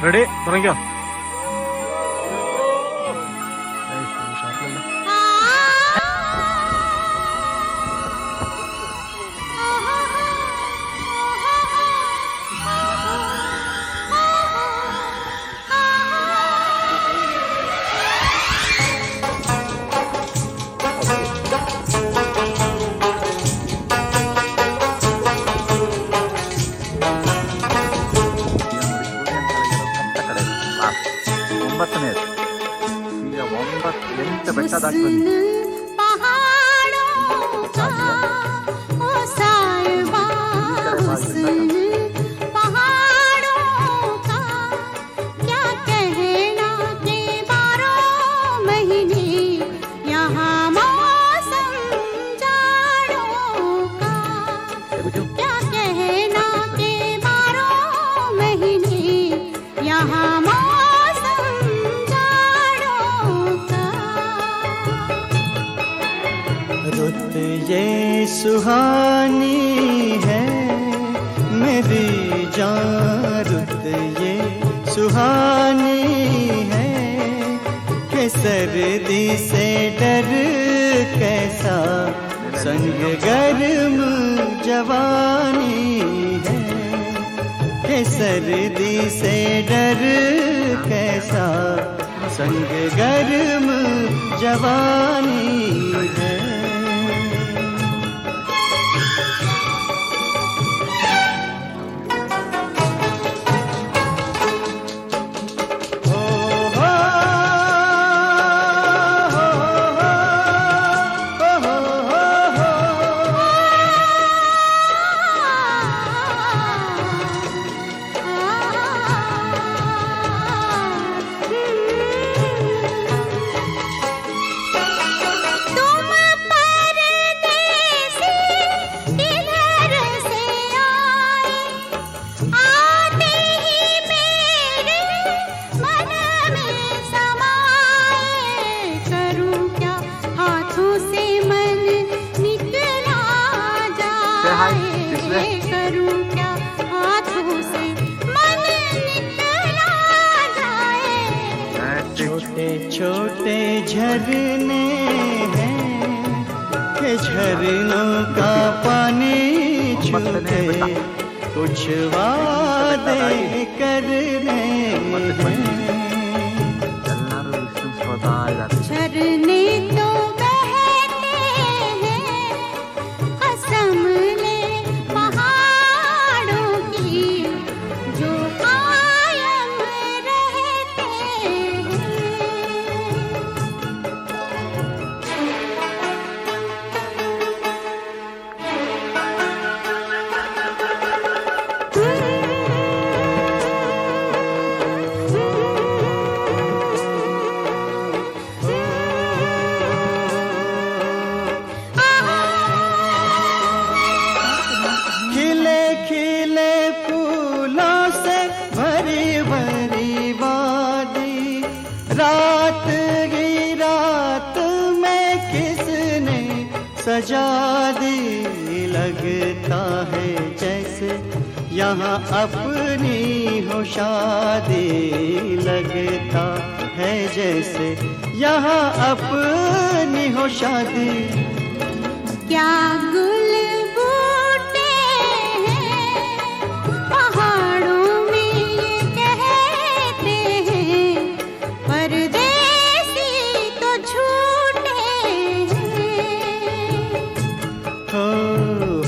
Ready തുടങ്ങിക്കോ. रुत ये सुहानी है मेरी जान, रुत ये सुहानी है कि सर्दी से डर कैसा संग गर्म जवानी है, कि सर्दी से डर कैसा संग गर्म जवानी है। छोटे झरने हैं कि झरनों का पानी छूटे कुछ वादे करने हैं। झरने तो बहते हैं कसम ले पहाड़ों की जो कायम रहते हैं। रात ही रात में किसने सजा दी, लगता है जैसे यहाँ अपनी हो शादी, लगता है जैसे यहाँ अपनी हो शादी। क्या गुल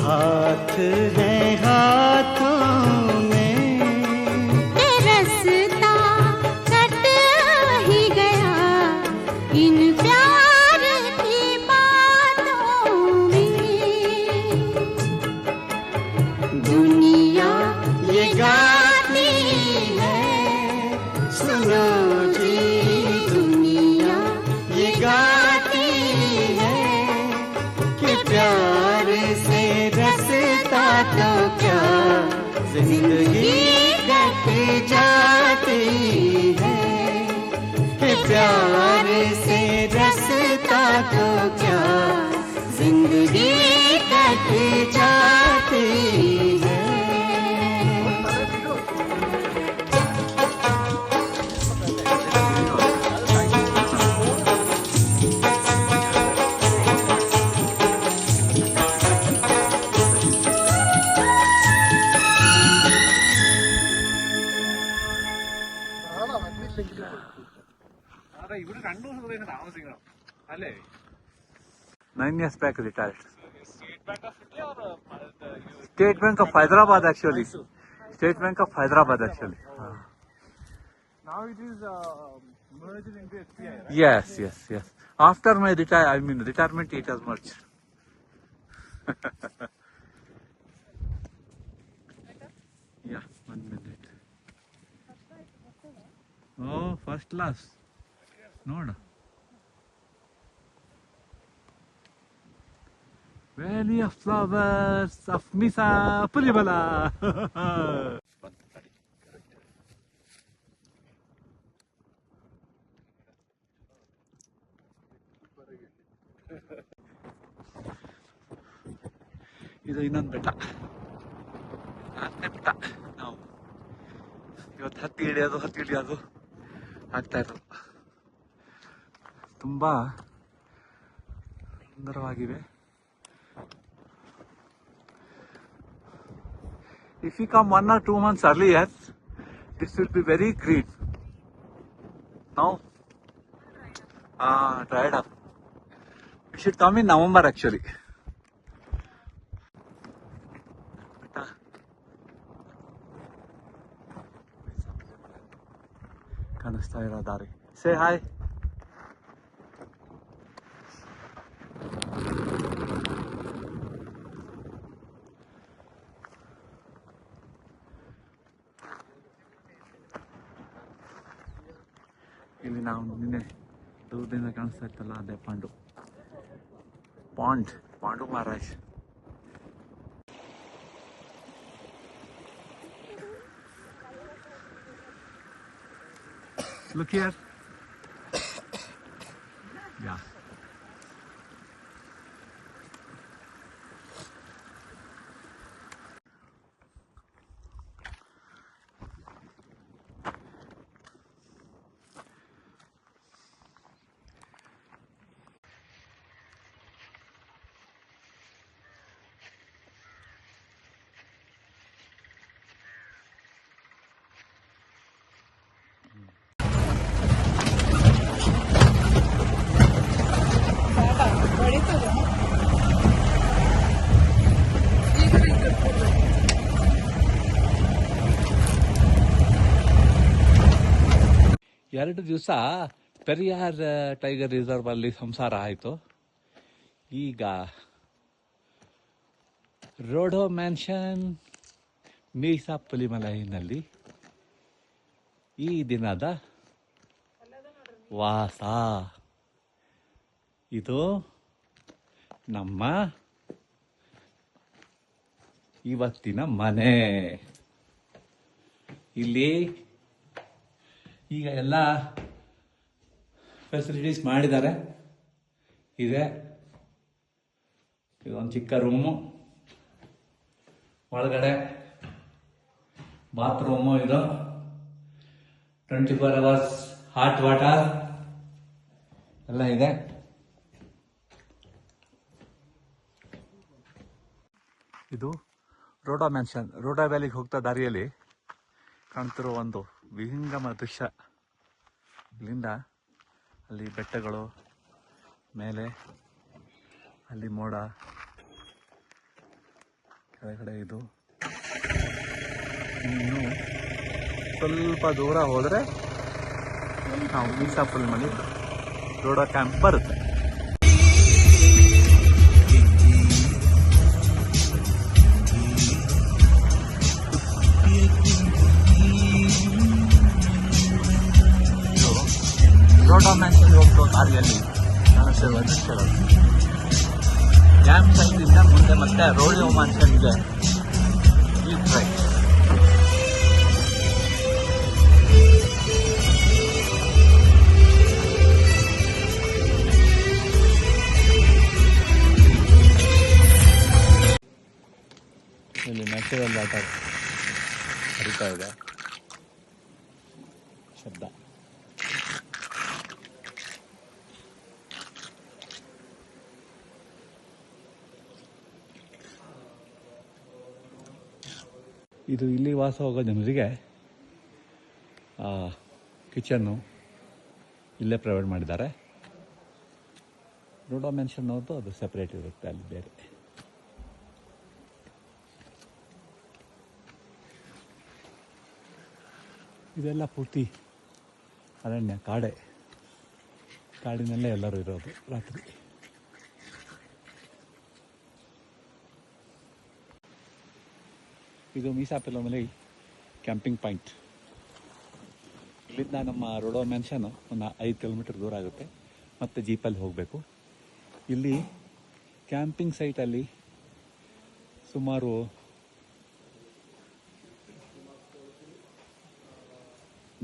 हाथ है हाथों में रस्ता कट ही गया इन प्यार की बातों में। दुनिया ये गाती है सुनो जी, दुनिया ये गाती है कि प्यार से रसता तो क्या जिंदगी कट जाती है, कि प्यार से रसता तो क्या जिंदगी कट जाती है। 9 years back retired. State Bank of Hyderabad actually. State Bank of Hyderabad actually. Now it is merged into SBI, right? Yes. After my retirement, it has merged. Yeah, 1 minute. Oh, first class. Noda. Valley of Flowers of Misa Pulibala. ಇದು ಇನ್ನೊಂದು ಬೆಟ್ಟ, 4ನೇ ಬೆಟ್ಟ. ನಾವು ಇವತ್ತು ಹತ್ತಿ ಇಳಿಯೋದು ಆಗ್ತಾ ಇರೋದು. ತುಂಬಾ ಸುಂದರವಾಗಿವೆ. If you come 1 or 2 months earlier, this will be very green. Now, dried up. We should come in November actually. ಕಾಣಿಸ್ತಾ ಇರೋ ದಾರಿ. Say hi. ಇಲ್ಲಿ ನಾವು ನಿನ್ನೆ ದೂರದಿಂದ ಕಾಣಿಸ್ತಾ ಇತ್ತಲ್ಲ, ಅದೇ Pandu Maharaj. Look here. Yeah. ಎರಡು ದಿವಸ ಪೆರಿಯಾರ್ ಟೈಗರ್ ರಿಸರ್ವ್ ಅಲ್ಲಿ ಸಂಸಾರ ಆಯಿತು. ಈಗ ರೋಡೋ ಮ್ಯಾನ್ಷನ್ ಮೀಸಾ ಪುಲಿಮಲೈನಲ್ಲಿ ಈ ದಿನದ ವಾಸ. ಇದು ನಮ್ಮ ಇವತ್ತಿನ ಮನೆ. ಇಲ್ಲಿ ಈಗ ಎಲ್ಲ ಫೆಸಿಲಿಟೀಸ್ ಮಾಡಿದ್ದಾರೆ. ಇದೊಂದು ಚಿಕ್ಕ ರೂಮು, ಒಳಗಡೆ ಬಾತ್ರೂಮು, ಇದು 24 hours ಹಾಟ್ ವಾಟರ್ ಎಲ್ಲ ಇದೆ. ಇದು ರೋಡಾ ಮ್ಯಾನ್ಷನ್. ರೋಡಾ ವ್ಯಾಲಿಗೆ ಹೋಗ್ತಾ ದಾರಿಯಲ್ಲಿ ಕಾಣ್ತಿರೋ ಒಂದು ವಿಹಂಗಮ ದೃಶ್ಯ. ಇಲ್ಲಿಂದ ಅಲ್ಲಿ ಬೆಟ್ಟಗಳು, ಮೇಲೆ ಅಲ್ಲಿ ಮೋಡ, ಕೆಳಗಡೆ ಇದು. ಇನ್ನು ಸ್ವಲ್ಪ ದೂರ ಹೋದರೆ ನಾವು ಮೀಸಾ ಪುಲಿಮಲೆ ರೋಡೋ ಕ್ಯಾಂಪ್ ಬರುತ್ತೆ. ರೋಡೋ ಮ್ಯಾನ್ಷನ್ ಹೋಗ್ತೋ ದಾರಿಯಲ್ಲಿ ಕಾಣಿಸಿರುವ ದೃಶ್ಯಗಳು. ಕ್ಯಾಂಪ್ ಸೈಟಿಂದ ಮುಂದೆ ಮತ್ತೆ ರೋಡೋ ಮ್ಯಾನ್ಷನ್ಗೆ ಈ ಟ್ರೈನ್. ಇಲ್ಲಿ ನ್ಯಾಚುರಲ್ ವಾಟರ್ ಹರಿತಾ ಇದೆ, ಶಬ್ದ. ಇದು ಇಲ್ಲಿ ವಾಸ ಹೋಗೋ ಜನರಿಗೆ ಕಿಚನ್ನು ಇಲ್ಲೇ ಪ್ರೊವೈಡ್ ಮಾಡಿದ್ದಾರೆ. ರೋಡೋ ಮೆನ್ಷನ್ ಅವ್ರದ್ದು ಅದು ಸೆಪ್ರೇಟ್ ಇರುತ್ತೆ ಅಲ್ಲಿ ಬೇರೆ. ಇದೆಲ್ಲ ಪೂರ್ತಿ ಅರಣ್ಯ, ಕಾಡಿನಲ್ಲೇ ಎಲ್ಲರೂ ಇರೋದು ರಾತ್ರಿ. ಇದು ಮೀಸಾಪೆಲ್ಲಮಲೈ ಕ್ಯಾಂಪಿಂಗ್ ಪಾಯಿಂಟ್. ಇಲ್ಲಿಂದ ನಮ್ಮ ರೋಡೋ ಮ್ಯಾನ್ಷನ್ ಒಂದು 5 ಕಿಲೋಮೀಟರ್ ದೂರ ಆಗುತ್ತೆ, ಮತ್ತು ಜೀಪಲ್ಲಿ ಹೋಗಬೇಕು. ಇಲ್ಲಿ ಕ್ಯಾಂಪಿಂಗ್ ಸೈಟಲ್ಲಿ ಸುಮಾರು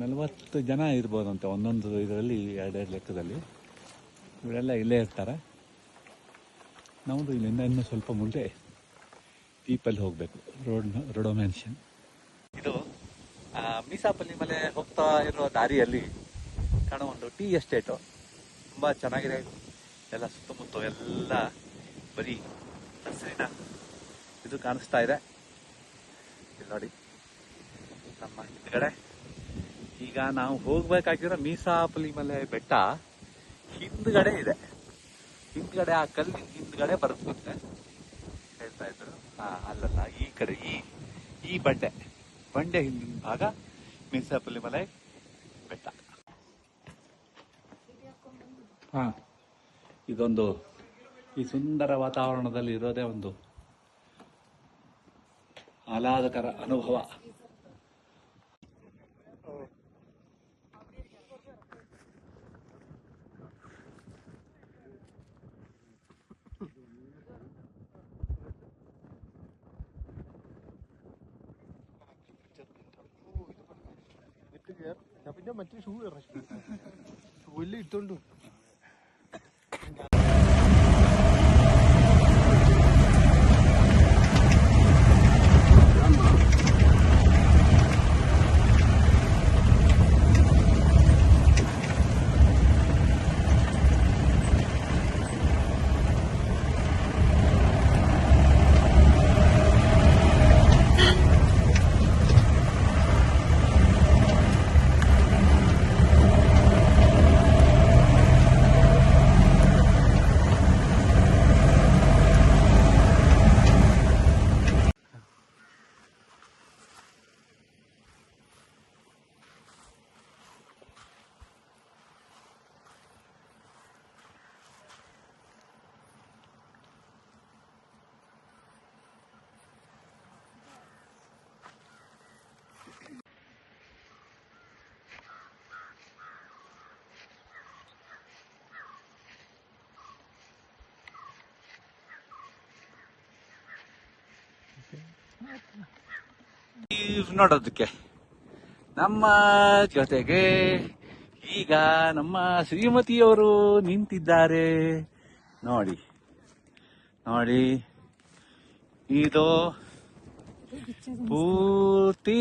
40 ಜನ ಇರ್ಬೋದಂತೆ ಒಂದೊಂದು ಇದರಲ್ಲಿ, 2 ಲೆಕ್ಕದಲ್ಲಿ. ಇವರೆಲ್ಲ ಇಲ್ಲೇ ಇರ್ತಾರೆ. ನಮ್ಮದು ಇಲ್ಲಿಂದ ಇನ್ನೂ ಸ್ವಲ್ಪ ಮುಂದೆ ಜೀಪಲ್ಲಿ ಹೋಗಬೇಕು ರೋಡೋ ಮ್ಯಾನ್ಷನ್. ಇದು ಮೀಸಾಪಲ್ಲಿ ಮಲೆ ಹೋಗ್ತಾ ಇರೋ ದಾರಿಯಲ್ಲಿ ಕಾಣೋ ಒಂದು ಟೀ ಎಸ್ಟೇಟು. ತುಂಬ ಚೆನ್ನಾಗಿದೆ. ಎಲ್ಲ ಸುತ್ತಮುತ್ತ ಎಲ್ಲ ಬರೀ ಹಸಿರಿನ ಇದು ಕಾಣಿಸ್ತಾ ಇದೆ. ಇಲ್ಲಿ ನೋಡಿ ನಮ್ಮ ಹಿಂದ್ಗಡೆ. ಈಗ ನಾವು ಹೋಗ್ಬೇಕಾಗಿರೋ ಮೀಸಾಪಲ್ಲಿ ಮಲೆ ಬೆಟ್ಟ ಹಿಂದ್ಗಡೆ ಇದೆ. ಹಿಂದ್ಗಡೆ ಆ ಕಲ್ಲಿನ ಹಿಂದ್ಗಡೆ ಬರುತ್ತೆ ಹೇಳ್ತಾ ಇದ್ರು. ಅಲ್ಲಲ್ಲ, ಈ ಕಡೆ ಈ ಬಂಡೆ ಹಿಂದಿನ ಭಾಗ ಮೀಸಾಪಲ್ಲಿ ಮಲೆ ಬೆಟ್ಟ. ಇದೊಂದು ಈ ಸುಂದರ ವಾತಾವರಣದಲ್ಲಿ ಇರೋದೇ ಒಂದು ಆಹ್ಲಾದಕರ ಅನುಭವ. പിന്നെ മറ്റേ ഷൂ വലിയ ഇട്ടോണ്ട് ನೋಡೋದಕ್ಕೆ ನಮ್ಮ ಜೊತೆಗೆ ಈಗ ನಮ್ಮ ಶ್ರೀಮತಿಯವರು ನಿಂತಿದ್ದಾರೆ. ನೋಡಿ ಇದು ಪೂರ್ತಿ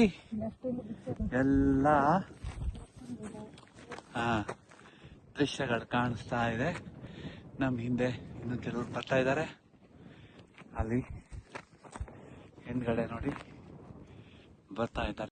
ಎಲ್ಲ ದೃಶ್ಯಗಳು ಕಾಣಿಸ್ತಾ ಇದೆ. ನಮ್ಮ ಹಿಂದೆ ಇನ್ನು ಕೆಲವರು ಬರ್ತಾ ಇದ್ದಾರೆ. ಅಲ್ಲಿ ಹಿಂದ್ಗಡೆ ನೋಡಿ ಬರ್ತಾ ಇದ್ದಾರೆ.